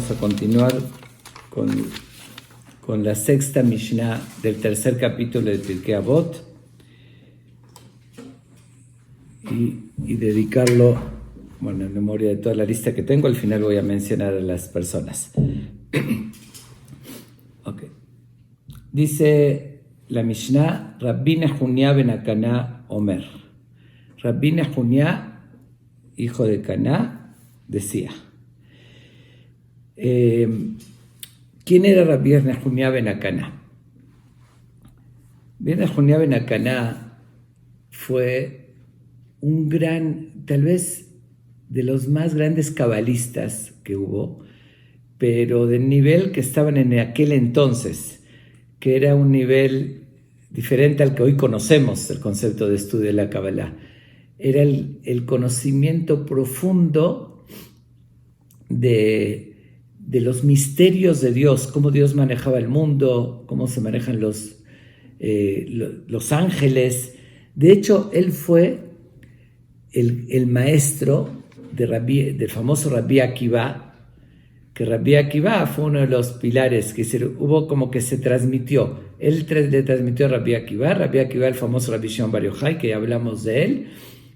Vamos a continuar con la sexta Mishnah del tercer capítulo de Pirkei Avot y dedicarlo, bueno, en memoria de toda la lista que tengo. Al final voy a mencionar a las personas. Okay. Dice la Mishnah, Rabbi Nehunya ben Akaná Omer. Rabbi Nehunya, hijo de Caná, decía. ¿Quién era Rabbi Nehunya ben Akaná? Rabbi Nehunya ben Akaná fue un gran, tal vez de los más grandes cabalistas que hubo, pero del nivel que estaban en aquel entonces, que era un nivel diferente al que hoy conocemos, el concepto de estudio de la Kabbalah. Era el conocimiento profundo de los misterios de Dios, cómo Dios manejaba el mundo, cómo se manejan los ángeles. De hecho, él fue el maestro del famoso Rabbi Akiva, que Rabbi Akiva fue uno de los pilares que hubo como que se transmitió. Él le transmitió a Rabbi Akiva, el famoso Rabbi Shimon Bar Yochai, que ya hablamos de él.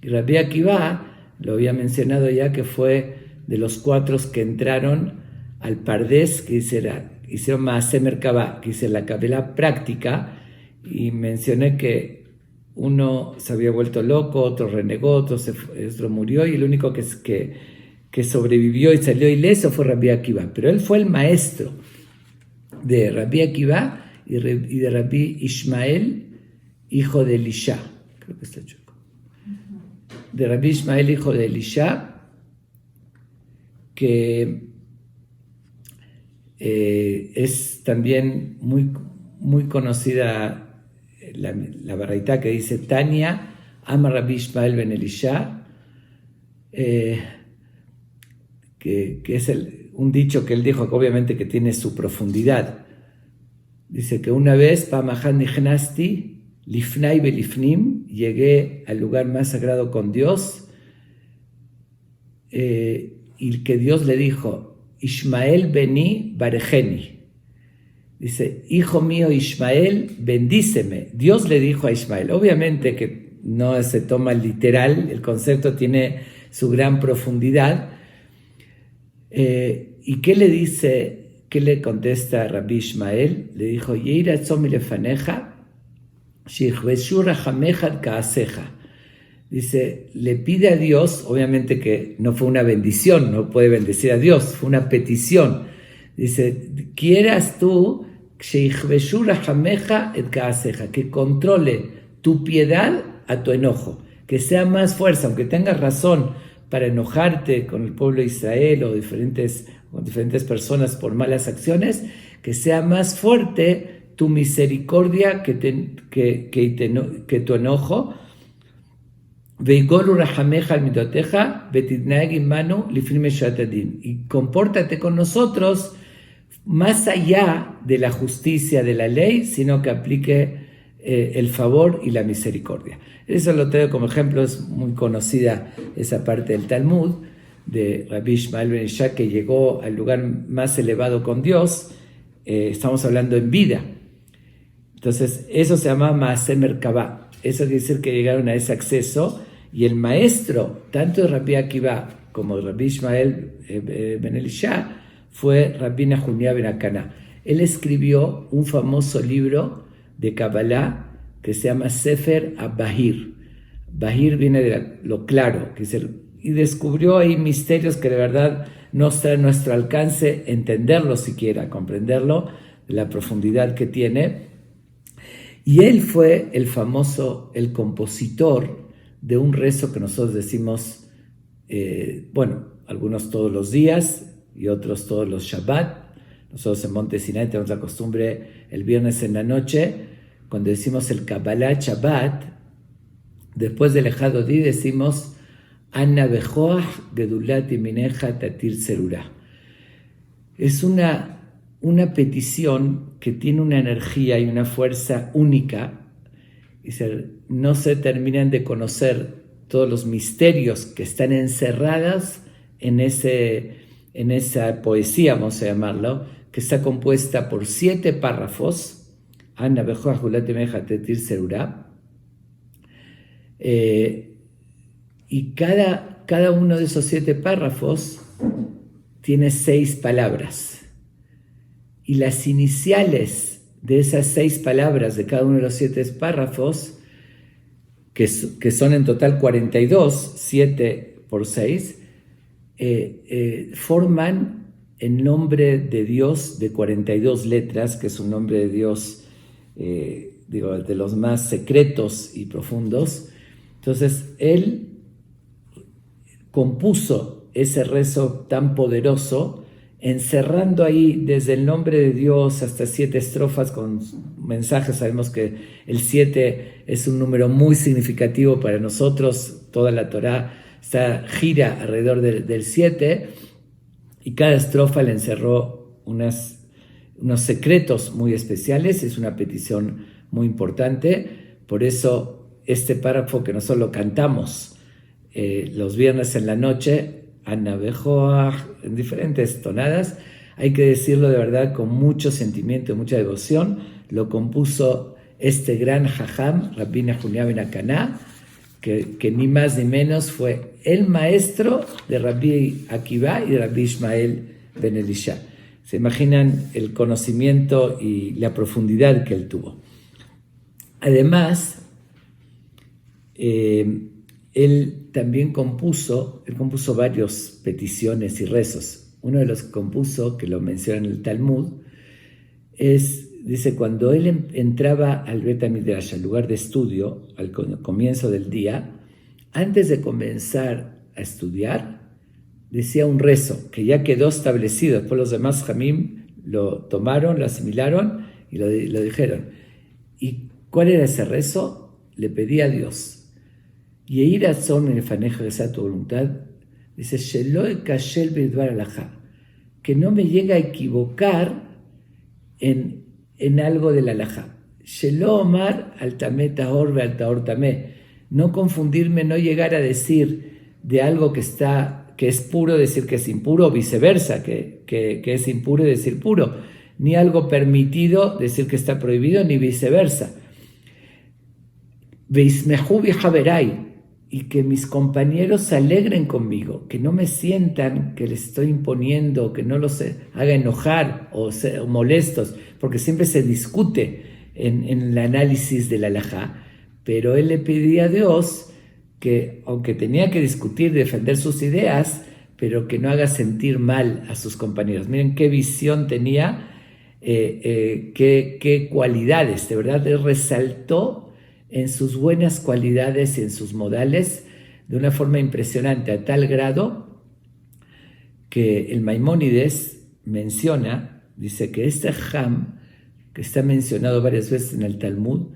Y Rabbi Akiva, lo había mencionado ya, que fue de los 4 que entraron al Pardes, que hicieron Maaseh Merkabah, que hice la Kabbalah práctica, y mencioné que uno se había vuelto loco, otro renegó, otro murió, y el único que sobrevivió y salió ileso fue Rabbi Akiva. Pero él fue el maestro de Rabbi Akiva y de Rabbi Ishmael, hijo de Elisha. Creo que está chueco. De Rabbi Ishmael, hijo de Elisha, que es también muy conocida la baraita que dice Tania, ama Rabbi Ishmael ben Elisha, que es un dicho que él dijo, que obviamente que tiene su profundidad. Dice que una vez, Pamahan Nichnasti, Lifnai Belifnim, llegué al lugar más sagrado con Dios, y que Dios le dijo, Ishmael beni barejeni. Dice, hijo mío Ishmael, bendíceme. Dios le dijo a Ishmael. Obviamente que no se toma literal, el concepto tiene su gran profundidad. ¿Y qué le dice? ¿Qué le contesta a Rabbi Ishmael? Le dijo, Yeira tzom lefaneja, shichveshu rachameja kaaseja. Dice, le pide a Dios, obviamente que no fue una bendición, no puede bendecir a Dios, fue una petición. Dice, quieras tú que controle tu piedad a tu enojo, que sea más fuerza, aunque tengas razón para enojarte con el pueblo de Israel o con diferentes personas por malas acciones, que sea más fuerte tu misericordia que tu enojo. Y compórtate con nosotros más allá de la justicia de la ley, sino que aplique el favor y la misericordia. Eso lo traigo como ejemplo. Es muy conocida esa parte del Talmud de Rabbi Ishmael ben Elisha, que llegó al lugar más elevado con Dios. Estamos hablando en vida. Entonces eso se llama Maaseh Merkabah. Eso quiere decir que llegaron a ese acceso. Y el maestro, tanto de Rabbi Akiva como de Rabbi Ishmael ben Elisha, fue Rabbi Nehunya ben Akaná. Él escribió un famoso libro de Kabbalah que se llama Sefer HaBahir. Bahir viene de lo claro, y descubrió ahí misterios que de verdad no está a nuestro alcance entenderlo siquiera, comprenderlo, la profundidad que tiene. Y él fue el compositor de un rezo que nosotros decimos, algunos todos los días y otros todos los Shabbat. Nosotros en Monte Sinai tenemos la costumbre el viernes en la noche, cuando decimos el Kabbalah Shabbat, después del Ejadodí decimos Anna Bejoach Gedulat Imineja Tatir Serura. Es una petición que tiene una energía y una fuerza única. No se terminan de conocer todos los misterios que están encerrados en ese en esa poesía, vamos a llamarlo, que está compuesta por 7 párrafos, y cada uno de esos 7 párrafos tiene 6 palabras. Y las iniciales de esas 6 palabras de cada uno de los 7 párrafos, que son en total 42, 7 por 6, forman el nombre de Dios de 42 letras, que es un nombre de Dios, de los más secretos y profundos. Entonces, él compuso ese rezo tan poderoso, encerrando ahí desde el nombre de Dios hasta 7 estrofas con mensajes. Sabemos que el 7 es un número muy significativo para nosotros. Toda la Torá gira alrededor del 7, y cada estrofa le encerró unos secretos muy especiales. Es una petición muy importante. Por eso este párrafo que nosotros lo cantamos los viernes en la noche, Anna Bejoach, en diferentes tonadas, hay que decirlo de verdad con mucho sentimiento y mucha devoción. Lo compuso este gran jajam, Rabbi Nehemiah ben Akaná, que ni más ni menos fue el maestro de Rabbi Akiva y de Rabbi Ishmael ben Elisha. Se imaginan el conocimiento y la profundidad que él tuvo. Además, él también compuso varias peticiones y rezos. Uno de los que compuso, que lo menciona en el Talmud, dice, cuando él entraba al Bet HaMidrash, al lugar de estudio, al comienzo del día, antes de comenzar a estudiar, decía un rezo que ya quedó establecido. Después los demás Jamim lo tomaron, lo asimilaron y lo dijeron. ¿Y cuál era ese rezo? Le pedía a Dios, Yehi ratzon milefaneja, esa tu voluntad, dice, Shelo ekashel bidvar alajá, que no me llegue a equivocar en algo del alajá. Shelo omar al tamé tahor ve al tahor tamé, no confundirme, no llegar a decir de algo que es puro, decir que es impuro, o viceversa, que es impuro y decir puro, ni algo permitido, decir que está prohibido, ni viceversa. Veismehu bihaverai, y que mis compañeros se alegren conmigo, que no me sientan que les estoy imponiendo, que no los haga enojar o molestos, porque siempre se discute en el análisis del halajá, pero él le pedía a Dios que, aunque tenía que discutir, defender sus ideas, pero que no haga sentir mal a sus compañeros. Miren qué visión tenía, qué cualidades, de verdad, él resaltó en sus buenas cualidades y en sus modales de una forma impresionante, a tal grado que el Maimónides menciona, dice que este Ham, que está mencionado varias veces en el Talmud,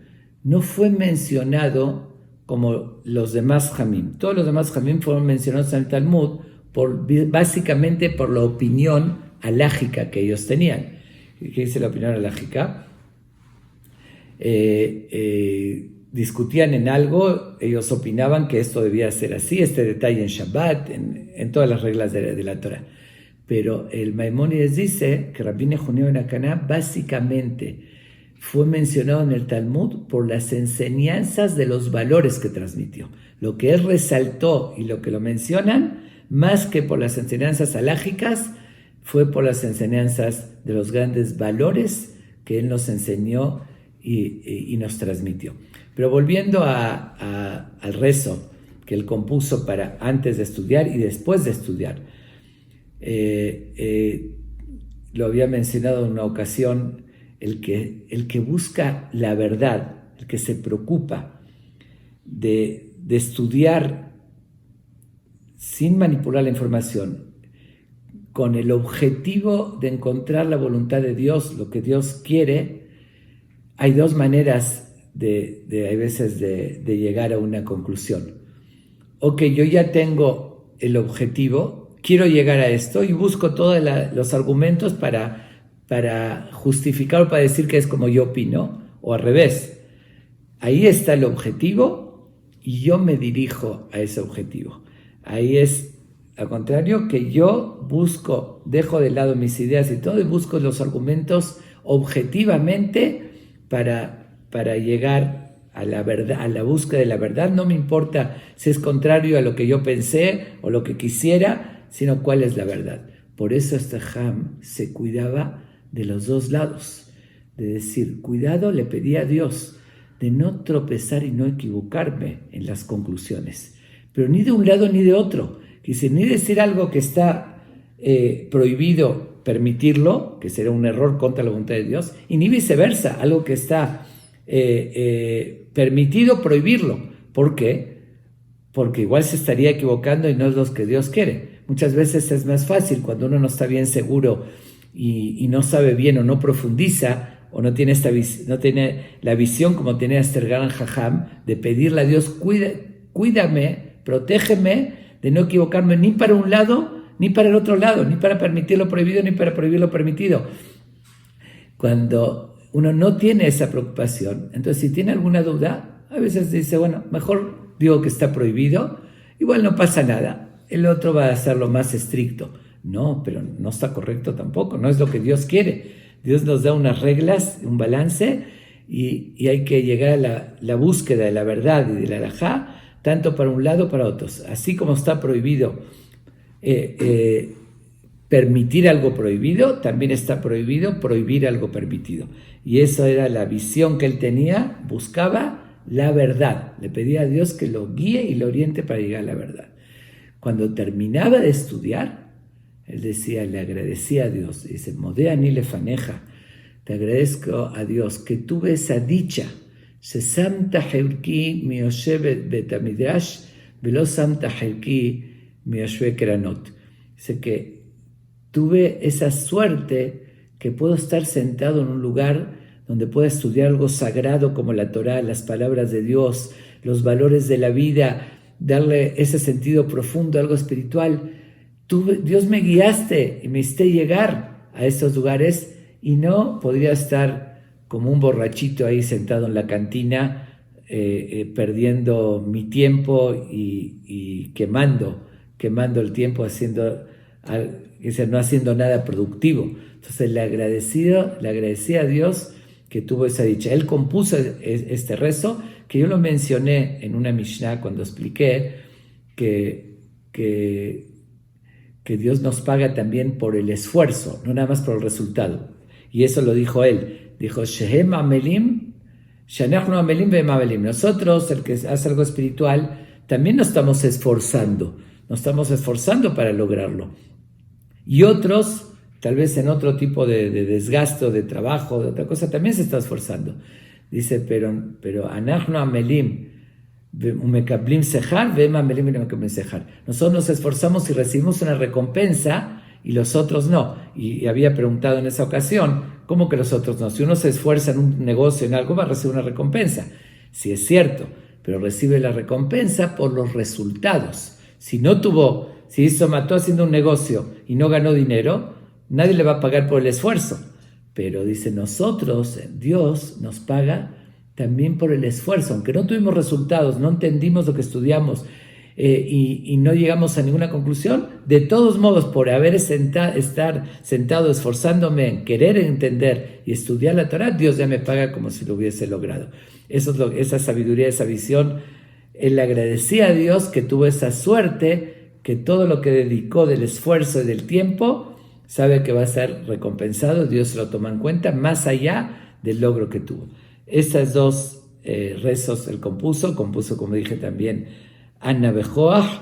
no fue mencionado como los demás Jamim. Todos los demás Jamim fueron mencionados en el Talmud básicamente por la opinión alágica que ellos tenían. ¿Qué dice la opinión alágica? Discutían en algo, ellos opinaban que esto debía ser así, este detalle en Shabbat, en todas las reglas de la Torah. Pero el Maimónides dice que Rabbi Nehemiah ben Akaná básicamente fue mencionado en el Talmud por las enseñanzas de los valores que transmitió. Lo que él resaltó y lo que lo mencionan, más que por las enseñanzas alágicas, fue por las enseñanzas de los grandes valores que él nos enseñó y nos transmitió. Pero volviendo al rezo que él compuso para antes de estudiar y después de estudiar, lo había mencionado en una ocasión, el que busca la verdad, el que se preocupa de estudiar sin manipular la información, con el objetivo de encontrar la voluntad de Dios, lo que Dios quiere. Hay dos maneras hay veces de llegar a una conclusión. Ok, yo ya tengo el objetivo, quiero llegar a esto y busco todos los argumentos para justificar o para decir que es como yo opino, o al revés. Ahí está el objetivo y yo me dirijo a ese objetivo. Ahí es Al contrario, que yo dejo de lado mis ideas y todo y busco los argumentos objetivamente para llegar a la verdad, a la búsqueda de la verdad. No me importa si es contrario a lo que yo pensé o lo que quisiera, sino cuál es la verdad. Por eso este Ham se cuidaba de los dos lados, de decir, cuidado, le pedí a Dios de no tropezar y no equivocarme en las conclusiones, pero ni de un lado ni de otro. Dice, ni decir algo que está prohibido permitirlo, que será un error contra la voluntad de Dios, y ni viceversa, algo que está permitido prohibirlo. ¿Por qué? Porque igual se estaría equivocando y no es lo que Dios quiere. Muchas veces es más fácil cuando uno no está bien seguro y no sabe bien o no profundiza o no tiene la visión como tenía este gran Jajam de pedirle a Dios, cuídame, protégeme de no equivocarme ni para un lado ni para el otro lado, ni para permitir lo prohibido ni para prohibir lo permitido. Cuando uno no tiene esa preocupación, entonces si tiene alguna duda, a veces dice, bueno, mejor digo que está prohibido, igual no pasa nada, el otro va a hacerlo más estricto. No, pero no está correcto tampoco, no es lo que Dios quiere. Dios nos da unas reglas, un balance, y hay que llegar a la búsqueda de la verdad y de la halajá, tanto para un lado para otros. Así como está prohibido permitir algo prohibido, también está prohibido prohibir algo permitido. Y esa era la visión que él tenía, buscaba la verdad. Le pedía a Dios que lo guíe y lo oriente para llegar a la verdad. Cuando terminaba de estudiar, él decía, le agradecía a Dios, dice, Modeani lefaneja, te agradezco a Dios que tuve esa dicha, se samta helki mi yoshev betamidrash, velo samta helki mi yoshev keranot. Dice que tuve esa suerte que puedo estar sentado en un lugar donde pueda estudiar algo sagrado como la Torá, las palabras de Dios, los valores de la vida, darle ese sentido profundo, algo espiritual. Dios me guiaste y me hiciste llegar a estos lugares y no podría estar como un borrachito ahí sentado en la cantina perdiendo mi tiempo y quemando el tiempo no haciendo nada productivo. Entonces le agradecía a Dios que tuvo esa dicha. Él compuso este rezo que yo lo mencioné en una Mishnah cuando expliqué que Dios nos paga también por el esfuerzo, no nada más por el resultado. Y eso lo dijo él. Dijo, Shehem amelim, shanachnu amelim vehem amelim. Nosotros, el que hace algo espiritual, también nos estamos esforzando para lograrlo. Y otros, tal vez en otro tipo de desgasto, de trabajo, de otra cosa, también se está esforzando. Dice, pero anachnu amelim, nosotros nos esforzamos y recibimos una recompensa y los otros no. Y había preguntado en esa ocasión, ¿cómo que los otros no? Si uno se esfuerza en un negocio, en algo, va a recibir una recompensa. Sí, es cierto, pero recibe la recompensa por los resultados. Si mató haciendo un negocio y no ganó dinero, nadie le va a pagar por el esfuerzo. Pero dice, nosotros, Dios nos paga también por el esfuerzo, aunque no tuvimos resultados, no entendimos lo que estudiamos y no llegamos a ninguna conclusión, de todos modos, por estar sentado esforzándome en querer entender y estudiar la Torah, Dios ya me paga como si lo hubiese logrado. Esa sabiduría, esa visión, él agradecía a Dios que tuvo esa suerte, que todo lo que dedicó del esfuerzo y del tiempo, sabe que va a ser recompensado, Dios se lo toma en cuenta, más allá del logro que tuvo. Estas dos rezos él compuso, como dije también, Anna Bejoach,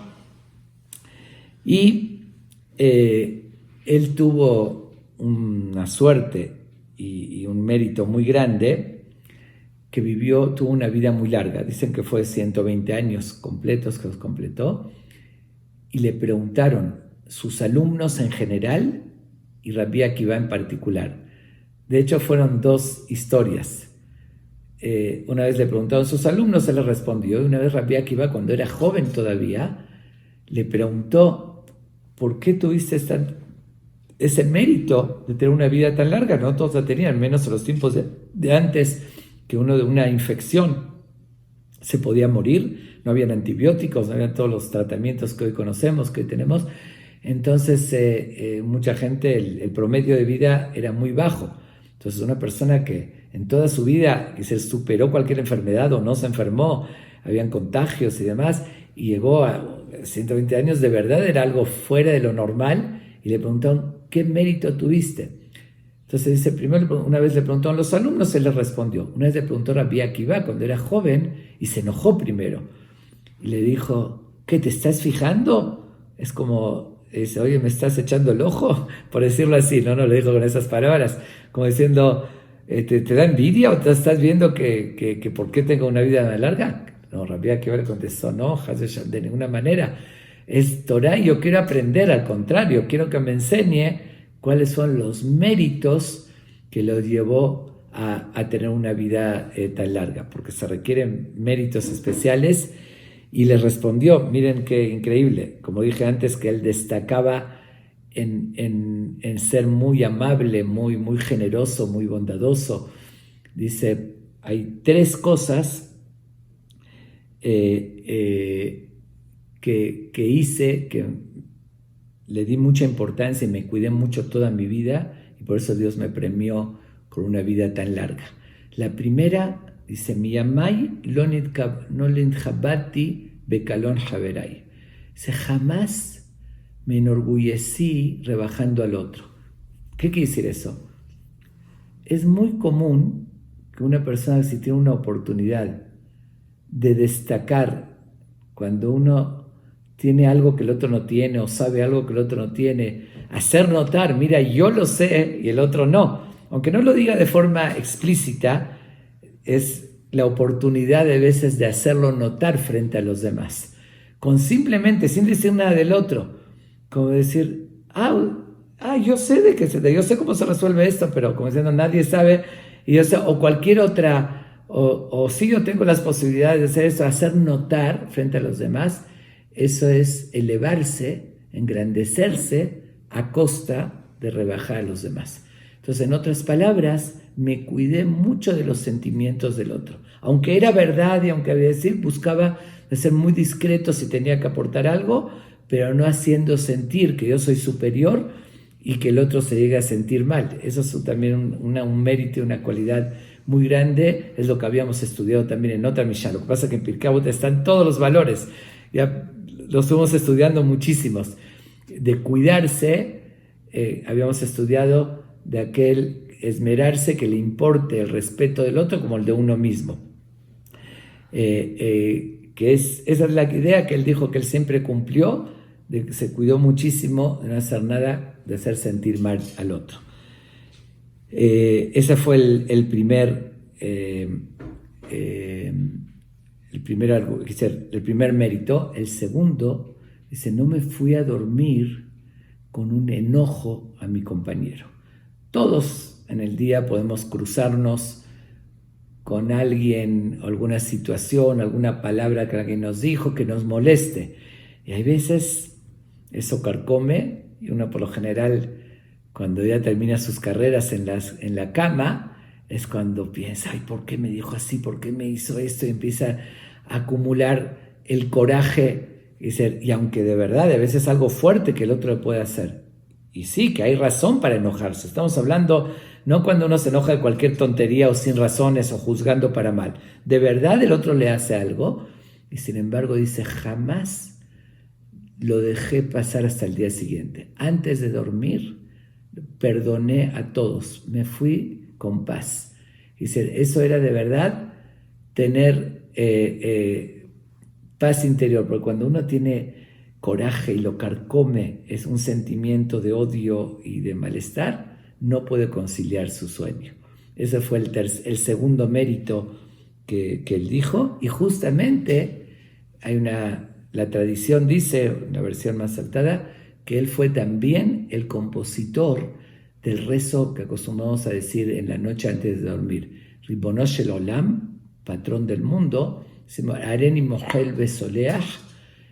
y él tuvo una suerte y un mérito muy grande, que tuvo una vida muy larga. Dicen que fue 120 años completos que los completó, y le preguntaron sus alumnos en general y Rabbi Akiva en particular. De hecho, fueron dos historias. Una vez le preguntaron a sus alumnos, él les respondió, y una vez Rabbi Akiva, cuando era joven todavía, le preguntó, ¿por qué tuviste ese mérito de tener una vida tan larga? No todos la tenían, menos en los tiempos de antes, que uno de una infección se podía morir. no habían antibióticos, no habían todos los tratamientos que hoy conocemos, que hoy tenemos. Entonces, mucha gente, el promedio de vida era muy bajo. Entonces, una persona que en toda su vida que se superó cualquier enfermedad o no se enfermó, habían contagios y demás, y llegó a 120 años, de verdad era algo fuera de lo normal, y le preguntaron, ¿qué mérito tuviste? Entonces dice, primero una vez le preguntó a los alumnos, él les respondió. Una vez le preguntó a Rabbi Akiva cuando era joven y se enojó primero. Y le dijo, ¿qué te estás fijando? Es como, dice, oye, ¿me estás echando el ojo? Por decirlo así, no le dijo con esas palabras, como diciendo, ¿te da envidia o te estás viendo que por qué tengo una vida tan larga? No, Rabbi Akiva le contestó, no, de ninguna manera. Es Torah y yo quiero aprender, al contrario, quiero que me enseñe cuáles son los méritos que lo llevó a tener una vida tan larga, porque se requieren méritos especiales. Y le respondió, miren qué increíble, como dije antes, que él destacaba en ser muy amable, muy generoso, muy bondadoso. Dice, hay 3 cosas que hice, que le di mucha importancia y me cuidé mucho toda mi vida, y por eso Dios me premió con una vida tan larga. La primera, dice, Miyamai no lintjabati bekalon haverai. Dice, jamás me enorgullecí rebajando al otro. ¿Qué quiere decir eso? Es muy común que una persona, si tiene una oportunidad de destacar, cuando uno tiene algo que el otro no tiene o sabe algo que el otro no tiene, hacer notar, mira, yo lo sé y el otro no. Aunque no lo diga de forma explícita, es la oportunidad de veces de hacerlo notar frente a los demás. Con simplemente, sin decir nada del otro, como decir, yo sé yo sé cómo se resuelve esto, pero como diciendo, nadie sabe, y yo sé, o cualquier otra, o si yo tengo las posibilidades de hacer esto, hacer notar frente a los demás. Eso es elevarse, engrandecerse a costa de rebajar a los demás. Entonces, en otras palabras, me cuidé mucho de los sentimientos del otro. Aunque era verdad y aunque había que decir, buscaba ser muy discreto si tenía que aportar algo, pero no haciendo sentir que yo soy superior y que el otro se llegue a sentir mal. Eso es también un mérito y una cualidad muy grande. Es lo que habíamos estudiado también en otra Mishnah. Lo que pasa es que en Pirkei Avot están todos los valores. Ya los fuimos estudiando muchísimos. De cuidarse, habíamos estudiado de aquel esmerarse que le importe el respeto del otro como el de uno mismo. Esa es la idea que él dijo que él siempre cumplió, de que se cuidó muchísimo de no hacer nada, de hacer sentir mal al otro. Ese fue el primer mérito. El segundo, dice, no me fui a dormir con un enojo a mi compañero. Todos en el día podemos cruzarnos con alguien, alguna situación, alguna palabra que alguien nos dijo que nos moleste. Y hay veces eso carcome, y uno por lo general, cuando ya termina sus carreras en la cama, es cuando piensa, ¿por qué me dijo así? ¿Por qué me hizo esto? Y empieza a acumular el coraje. Y aunque de verdad a veces es algo fuerte que el otro le puede hacer. Y sí, que hay razón para enojarse. Estamos hablando no cuando uno se enoja de cualquier tontería o sin razones o juzgando para mal. De verdad el otro le hace algo y sin embargo dice, jamás lo dejé pasar hasta el día siguiente. Antes de dormir, perdoné a todos. Me fui con paz. Dice, eso era de verdad tener paz interior, porque cuando uno tiene coraje y lo carcome, es un sentimiento de odio y de malestar, no puede conciliar su sueño. Ese fue el segundo mérito que él dijo, y justamente la tradición dice, una versión más saltada, que él fue también el compositor del rezo que acostumbramos a decir en la noche antes de dormir. Ribono shel olam, patrón del mundo, Areni Mohel Besoleach,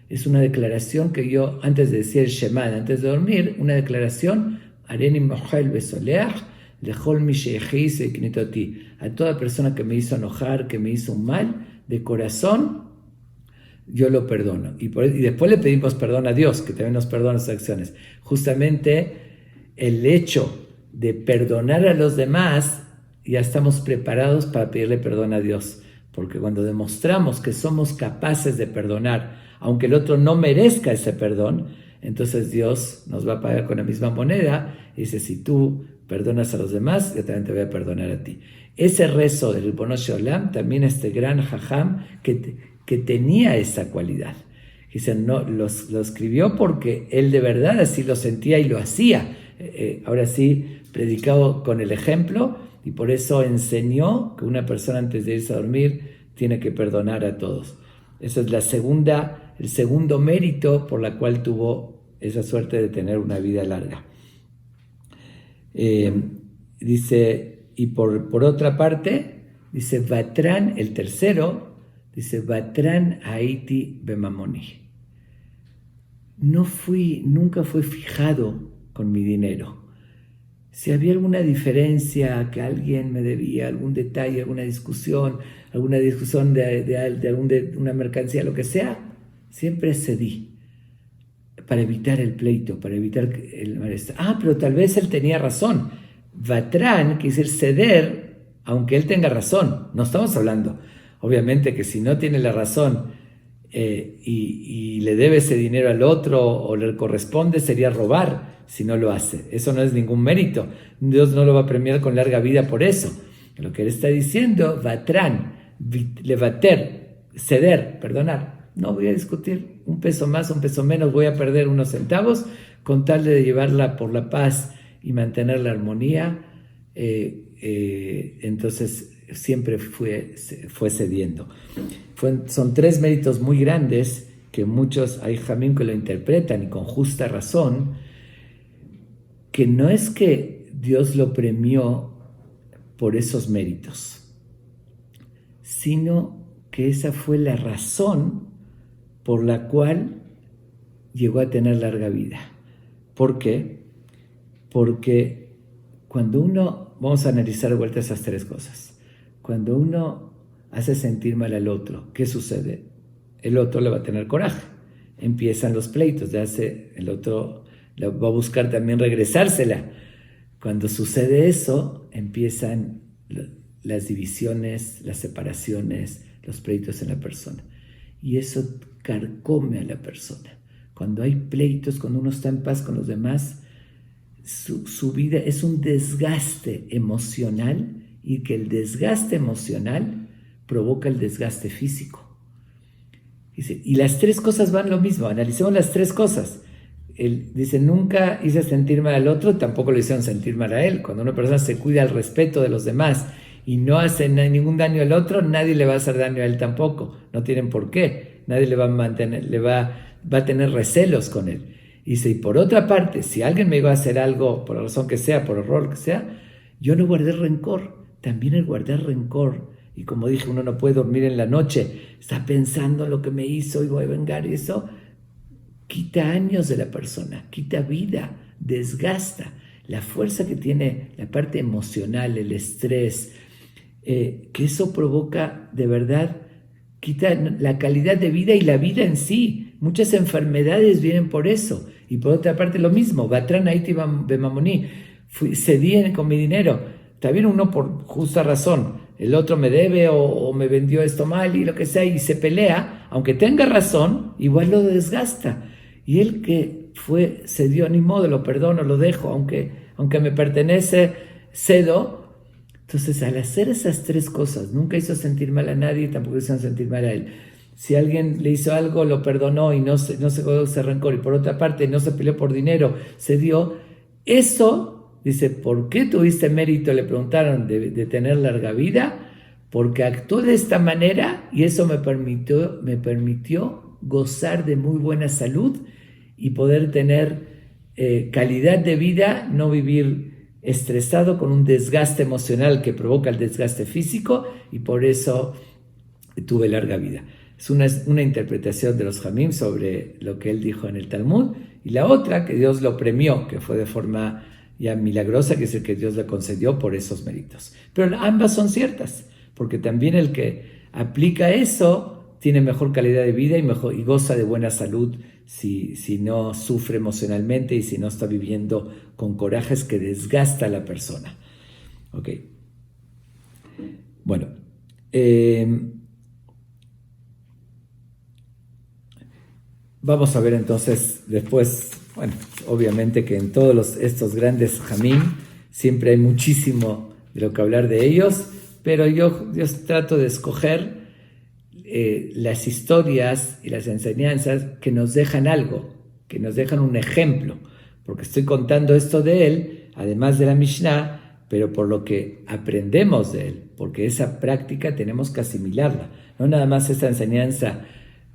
es una declaración que yo, antes de decir el Shema, antes de dormir, una declaración, Areni Mohel Besoleach, Lechol mi she'echis ve'knitoti, a toda persona que me hizo enojar, que me hizo un mal, de corazón, yo lo perdono. Y después le pedimos perdón a Dios, que también nos perdona nuestras acciones. Justamente el hecho de perdonar a los demás, ya estamos preparados para pedirle perdón a Dios. Porque cuando demostramos que somos capaces de perdonar, aunque el otro no merezca ese perdón, entonces Dios nos va a pagar con la misma moneda. Y dice, si tú perdonas a los demás, yo también te voy a perdonar a ti. Ese rezo del Ribono Shel Olam, también este gran jajam que tenía esa cualidad. Dice, no, lo escribió porque él de verdad así lo sentía y lo hacía. Ahora sí, predicado con el ejemplo, y por eso enseñó que una persona antes de irse a dormir tiene que perdonar a todos. Esa es el segundo mérito por la cual tuvo esa suerte de tener una vida larga. Dice, y por otra parte, dice, Vatran, el tercero, dice, Vatran Haiti Bemamoni. Nunca fui fijado con mi dinero. Si había alguna diferencia, que alguien me debía algún detalle, alguna discusión de una mercancía, lo que sea, siempre cedí para evitar el pleito, para evitar el malestar. Pero tal vez él tenía razón. Vatran quiere decir ceder, aunque él tenga razón. No estamos hablando, obviamente, que si no tiene la razón y le debe ese dinero al otro o le corresponde, sería robar si no lo hace. Eso no es ningún mérito. Dios no lo va a premiar con larga vida por eso. Lo que él está diciendo, Vatran, levater, ceder, perdonar. No voy a discutir un peso más, un peso menos, voy a perder unos centavos con tal de llevarla por la paz y mantener la armonía. Entonces siempre fue cediendo. Son tres méritos muy grandes que muchos hay jamín que lo interpretan y con justa razón, que no es que Dios lo premió por esos méritos, sino que esa fue la razón por la cual llegó a tener larga vida. ¿Por qué? Porque cuando uno, vamos a analizar de vuelta esas tres cosas, cuando uno hace sentir mal al otro, ¿qué sucede? El otro le va a tener coraje, empiezan los pleitos, el otro va a buscar también regresársela. Cuando sucede eso, empiezan las divisiones, las separaciones, los pleitos en la persona. Y eso carcome a la persona. Cuando hay pleitos, cuando uno está en paz con los demás, su vida es un desgaste emocional, y que el desgaste emocional provoca el desgaste físico. Y las tres cosas van lo mismo. Analicemos las tres cosas. Él dice, nunca hice sentir mal al otro, tampoco lo hicieron sentir mal a él. Cuando una persona se cuida al respeto de los demás y no hace ningún daño al otro, nadie le va a hacer daño a él tampoco. No tienen por qué. Nadie le va a mantener, va a tener recelos con él. Y dice, y por otra parte, si alguien me iba a hacer algo, por la razón que sea, por error que sea, yo no guardé rencor. También el guardar rencor, y como dije, uno no puede dormir en la noche, está pensando en lo que me hizo y voy a vengar, y eso quita años de la persona, quita vida, desgasta la fuerza que tiene la parte emocional, el estrés, que eso provoca de verdad, quita la calidad de vida y la vida en sí. Muchas enfermedades vienen por eso. Y por otra parte lo mismo, Vatran Haiti Bemamoni, cedí con mi dinero. Está bien, uno por justa razón, el otro me debe o me vendió esto mal y lo que sea, y se pelea, aunque tenga razón, igual lo desgasta. Y él que cedió, ni modo, lo perdono, lo dejo, aunque me pertenece, cedo. Entonces, al hacer esas tres cosas, nunca hizo sentir mal a nadie, tampoco hizo sentir mal a él. Si alguien le hizo algo, lo perdonó y no se quedó ese rencor. Y por otra parte, no se peleó por dinero, cedió. Eso, dice, ¿por qué tuviste mérito? Le preguntaron de tener larga vida. Porque actuó de esta manera y eso me permitió gozar de muy buena salud y poder tener calidad de vida, no vivir estresado con un desgaste emocional que provoca el desgaste físico, y por eso tuve larga vida. Es una interpretación de los Jamim sobre lo que él dijo en el Talmud, y la otra, que Dios lo premió, que fue de forma ya milagrosa, que es el que Dios le concedió por esos méritos. Pero ambas son ciertas, porque también el que aplica eso tiene mejor calidad de vida y goza de buena salud si no sufre emocionalmente y si no está viviendo con corajes que desgasta a la persona. Ok. Bueno. Vamos a ver entonces después, bueno, obviamente que en todos estos grandes jamín siempre hay muchísimo de lo que hablar de ellos, pero yo trato de escoger las historias y las enseñanzas que nos dejan algo, que nos dejan un ejemplo, porque estoy contando esto de él, además de la Mishnah, pero por lo que aprendemos de él, porque esa práctica tenemos que asimilarla, no nada más esa enseñanza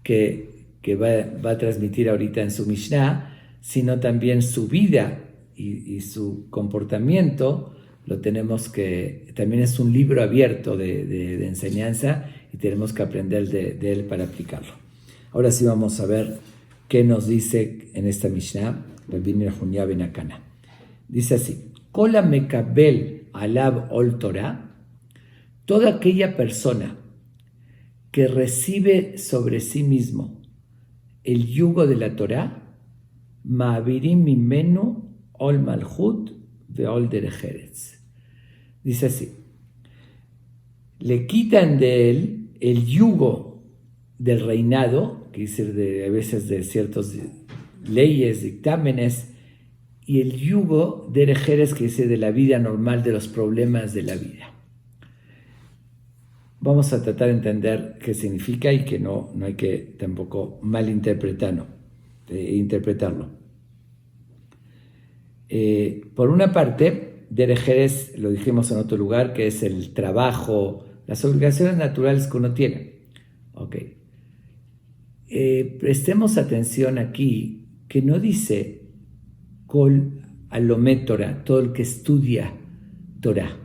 que va a transmitir ahorita en su Mishnah, sino también su vida y su comportamiento. Lo tenemos que, también es un libro abierto de enseñanza y tenemos que aprender de él para aplicarlo. Ahora sí vamos a ver qué nos dice en esta Mishnah Rabbi Nehemiah ben Akana. Dice así: Kola mekabel alab ol Torah, toda aquella persona que recibe sobre sí mismo el yugo de la Torah, ma'avirim mimenu ol malchut ve'ol derech eretz. Dice así: le quitan de él el yugo del reinado, que dice a veces de ciertas leyes, dictámenes, y el yugo de derech eretz, que dice de la vida normal, de los problemas de la vida. Vamos a tratar de entender qué significa y que no hay que tampoco malinterpretarlo. Por una parte, derech eretz, lo dijimos en otro lugar, que es el trabajo, las obligaciones naturales que uno tiene. Okay. Prestemos atención aquí, que no dice Kol Alomé Torah, todo el que estudia Torah.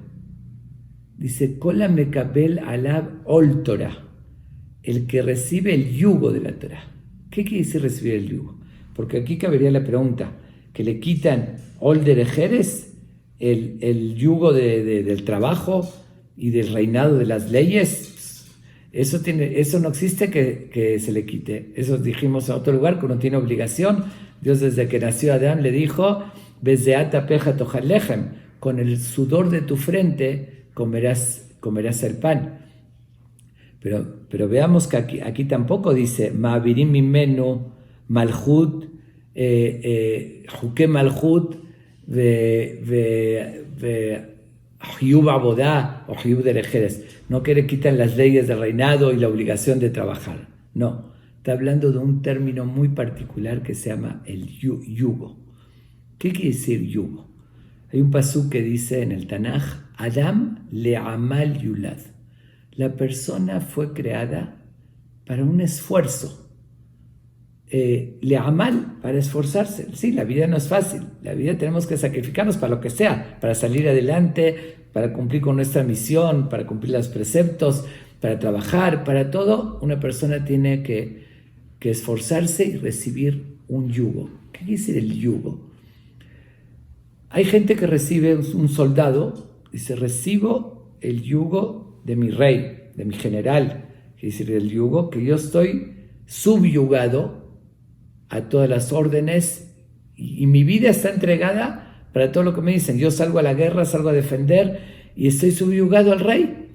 Dice Kola mekabel alab ol Torah, el que recibe el yugo de la Torah. ¿Qué quiere decir recibir el yugo? Porque aquí cabería la pregunta, que le quitan ol derech eretz, el yugo del trabajo y del reinado de las leyes. Eso no existe que se le quite. Eso dijimos en otro lugar, que uno tiene obligación. Dios desde que nació Adán le dijo, Bezeat apeja tochal lechem, con el sudor de tu frente comerás el pan. Pero veamos que aquí tampoco dice ma'avirim mimenu malchut juke malchut Hiyub abodá o Hiyub derech eretz. No que le quitan las leyes del reinado y la obligación de trabajar. No, está hablando de un término muy particular que se llama el yugo. ¿Qué quiere decir yugo? Hay un pasuk que dice en el Tanaj, Adam le'amal yulad. La persona fue creada para un esfuerzo. Le'amal, para esforzarse. Sí, la vida no es fácil. La vida tenemos que sacrificarnos para lo que sea, para salir adelante, para cumplir con nuestra misión, para cumplir los preceptos, para trabajar, para todo. Una persona tiene que esforzarse y recibir un yugo. ¿Qué quiere decir el yugo? Hay gente que recibe, un soldado, dice, recibo el yugo de mi rey, de mi general. Quiere decir el yugo, que yo estoy subyugado a todas las órdenes y mi vida está entregada para todo lo que me dicen. Yo salgo a la guerra, salgo a defender y estoy subyugado al rey.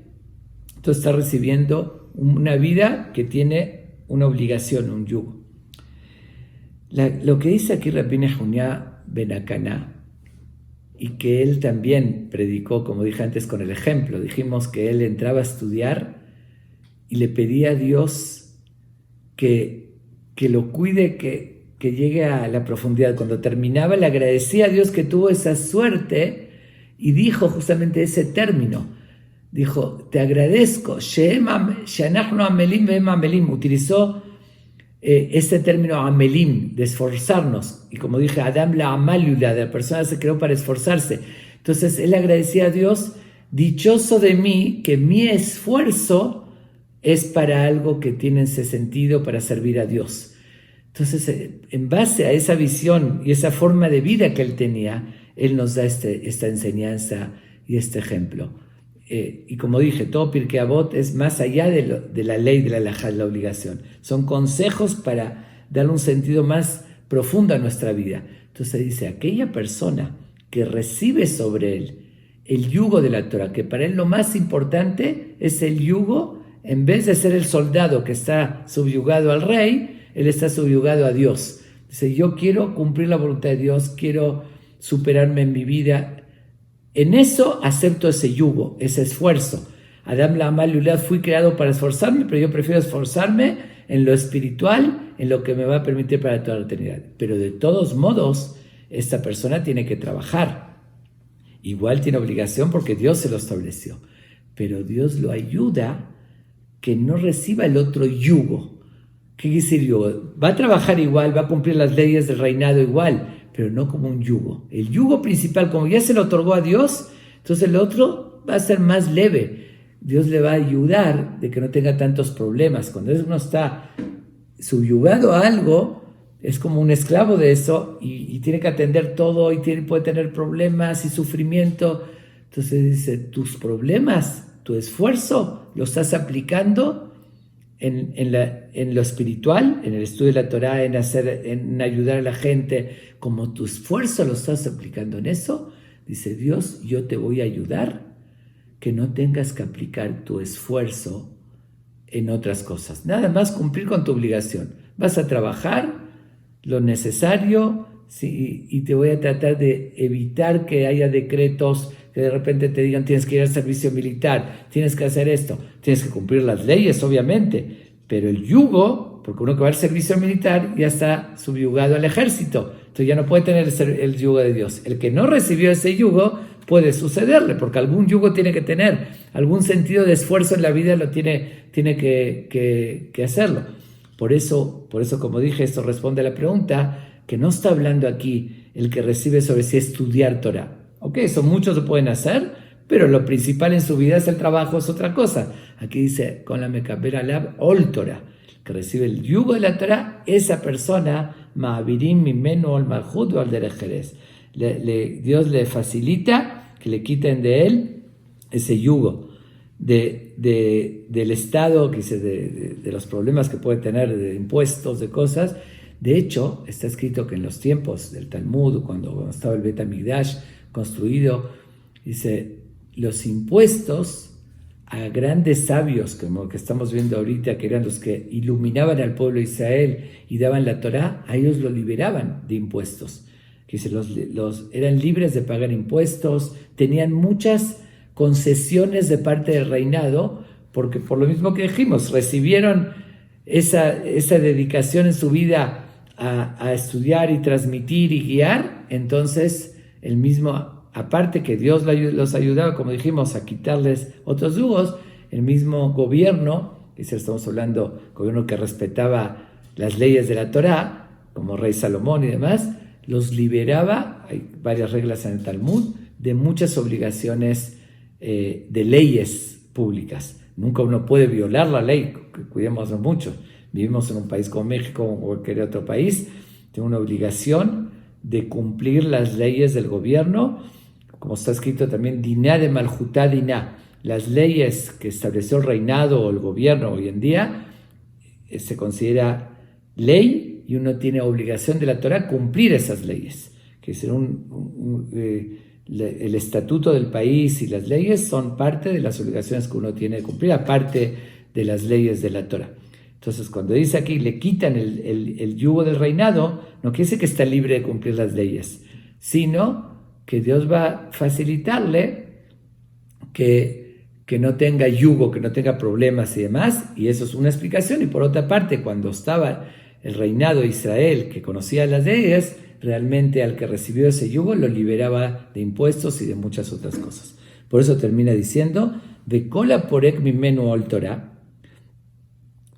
Entonces está recibiendo una vida que tiene una obligación, un yugo. Lo que dice aquí Rabbi Nehemiah ben Akana, y que él también predicó, como dije antes, con el ejemplo. Dijimos que él entraba a estudiar y le pedía a Dios que lo cuide, que llegue a la profundidad. Cuando terminaba, le agradecía a Dios que tuvo esa suerte y dijo justamente ese término. Dijo, te agradezco, she'anachnu amelim ve'em amelim. Utilizó este término amelim, de esforzarnos. Y como dije, Adam la amalula, la persona se creó para esforzarse. Entonces él agradecía a Dios, dichoso de mí, que mi esfuerzo es para algo que tiene ese sentido, para servir a Dios. Entonces, en base a esa visión y esa forma de vida que él tenía, él nos da esta enseñanza y este ejemplo. y como dije, todo Pirkei Avot es más allá de la ley de la halajá, de la obligación. Son consejos para darle un sentido más profundo a nuestra vida. Entonces dice, aquella persona que recibe sobre él el yugo de la Torah, que para él lo más importante es el yugo, en vez de ser el soldado que está subyugado al rey, él está subyugado a Dios. Dice, yo quiero cumplir la voluntad de Dios, quiero superarme en mi vida. En eso acepto ese yugo, ese esfuerzo. Adam La'amal Lulad, fui creado para esforzarme, pero yo prefiero esforzarme en lo espiritual, en lo que me va a permitir para toda la eternidad. Pero de todos modos, esta persona tiene que trabajar. Igual tiene obligación porque Dios se lo estableció. Pero Dios lo ayuda que no reciba el otro yugo. ¿Qué quiere decir yugo? Va a trabajar igual, va a cumplir las leyes del reinado igual, pero no como un yugo. El yugo principal, como ya se lo otorgó a Dios, entonces el otro va a ser más leve. Dios le va a ayudar de que no tenga tantos problemas. Cuando uno está subyugado a algo, es como un esclavo de eso y tiene que atender todo y puede tener problemas y sufrimiento. Entonces dice, tus problemas, tu esfuerzo, lo estás aplicando en lo espiritual, en el estudio de la Torah, en ayudar a la gente. Como tu esfuerzo lo estás aplicando en eso, dice Dios, yo te voy a ayudar que no tengas que aplicar tu esfuerzo en otras cosas. Nada más cumplir con tu obligación. Vas a trabajar lo necesario, ¿sí? Y te voy a tratar de evitar que haya decretos que de repente te digan tienes que ir al servicio militar, tienes que hacer esto, tienes que cumplir las leyes, obviamente, pero el yugo, porque uno que va al servicio militar ya está subyugado al ejército, entonces ya no puede tener el yugo de Dios. El que no recibió ese yugo puede sucederle, porque algún yugo tiene que tener, algún sentido de esfuerzo en la vida lo tiene que hacerlo. Por eso, como dije, esto responde a la pregunta, que no está hablando aquí el que recibe sobre sí estudiar Torah. Ok, eso muchos lo pueden hacer, pero lo principal en su vida es el trabajo, es otra cosa. Aquí dice, con la Mekaber Alab Ol Torah, que recibe el yugo de la Torah, esa persona, Ma'avirim Mimenu Ol Malchut o Al Derech Erez. Dios le facilita que le quiten de él ese yugo del Estado, que dice, de los problemas que puede tener, de impuestos, de cosas. De hecho, está escrito que en los tiempos del Talmud, cuando estaba el Bet HaMikdash construido, dice, los impuestos a grandes sabios, como que estamos viendo ahorita, que eran los que iluminaban al pueblo de Israel y daban la Torá, a ellos lo liberaban de impuestos. Que dice, eran libres de pagar impuestos, tenían muchas concesiones de parte del reinado, porque por lo mismo que dijimos, recibieron esa dedicación en su vida a estudiar y transmitir y guiar. Entonces el mismo, aparte que Dios los ayudaba, como dijimos, a quitarles otros yugos, el mismo gobierno, que estamos hablando, gobierno que respetaba las leyes de la Torá, como rey Salomón y demás, los liberaba, hay varias reglas en el Talmud, de muchas obligaciones de leyes públicas. Nunca uno puede violar la ley, cuidémonos mucho. Vivimos en un país como México o cualquier otro país, tengo una obligación de cumplir las leyes del gobierno, como está escrito también, Diná de Malhutá Diná, las leyes que estableció el reinado o el gobierno hoy en día, se considera ley y uno tiene obligación de la Torah cumplir esas leyes, que es el estatuto del país y las leyes son parte de las obligaciones que uno tiene de cumplir, aparte de las leyes de la Torah. Entonces, cuando dice aquí, le quitan el yugo del reinado, no quiere decir que está libre de cumplir las leyes, sino que Dios va a facilitarle que no tenga yugo, que no tenga problemas y demás, y eso es una explicación. Y por otra parte, cuando estaba el reinado de Israel, que conocía las leyes, realmente al que recibió ese yugo lo liberaba de impuestos y de muchas otras cosas. Por eso termina diciendo, Vekola porek mimenu ol Torah,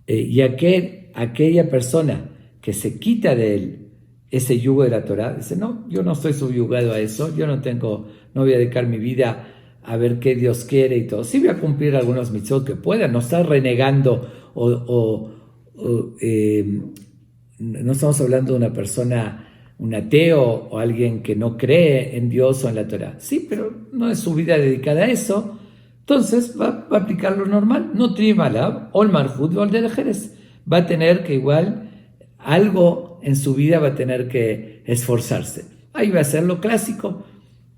y aquella persona que se quita de él ese yugo de la Torah, dice, no, yo no estoy subyugado a eso, yo no voy a dedicar mi vida a ver qué Dios quiere y todo. Sí voy a cumplir algunos mitzvot que pueda, no está renegando no estamos hablando de una persona, un ateo o alguien que no cree en Dios o en la Torah. Sí, pero no es su vida dedicada a eso. Entonces va a aplicar lo normal, no trimalab, o el marjud o el de Jerez. Va a tener que igual algo en su vida va a tener que esforzarse. Ahí va a ser lo clásico,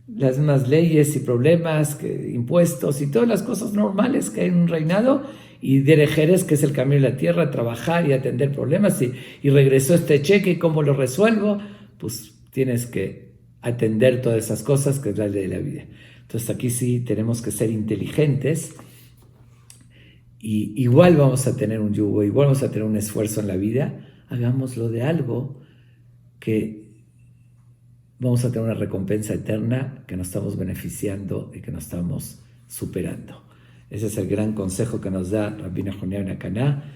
las mismas leyes y problemas, impuestos y todas las cosas normales que hay en un reinado, y Derejeres, que es el camino de la tierra, trabajar y atender problemas, y regresó este cheque, ¿cómo lo resuelvo? Pues tienes que atender todas esas cosas, que es la ley de la vida. Entonces aquí sí tenemos que ser inteligentes, y igual vamos a tener un yugo, igual vamos a tener un esfuerzo en la vida, hagámoslo de algo que vamos a tener una recompensa eterna, que nos estamos beneficiando y que nos estamos superando. Ese es el gran consejo que nos da Rabbi Nahum Nacaná,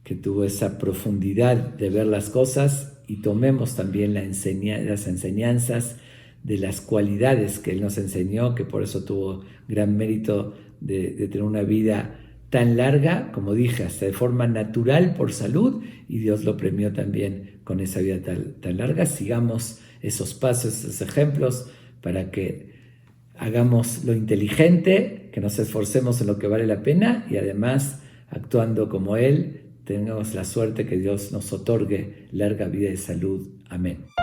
que tuvo esa profundidad de ver las cosas, y tomemos también las enseñanzas de las cualidades que él nos enseñó, que por eso tuvo gran mérito de tener una vida tan larga, como dije, hasta de forma natural por salud, y Dios lo premió también con esa vida tan larga. Sigamos esos pasos, esos ejemplos, para que hagamos lo inteligente, que nos esforcemos en lo que vale la pena, y además, actuando como Él, tengamos la suerte que Dios nos otorgue larga vida y salud. Amén.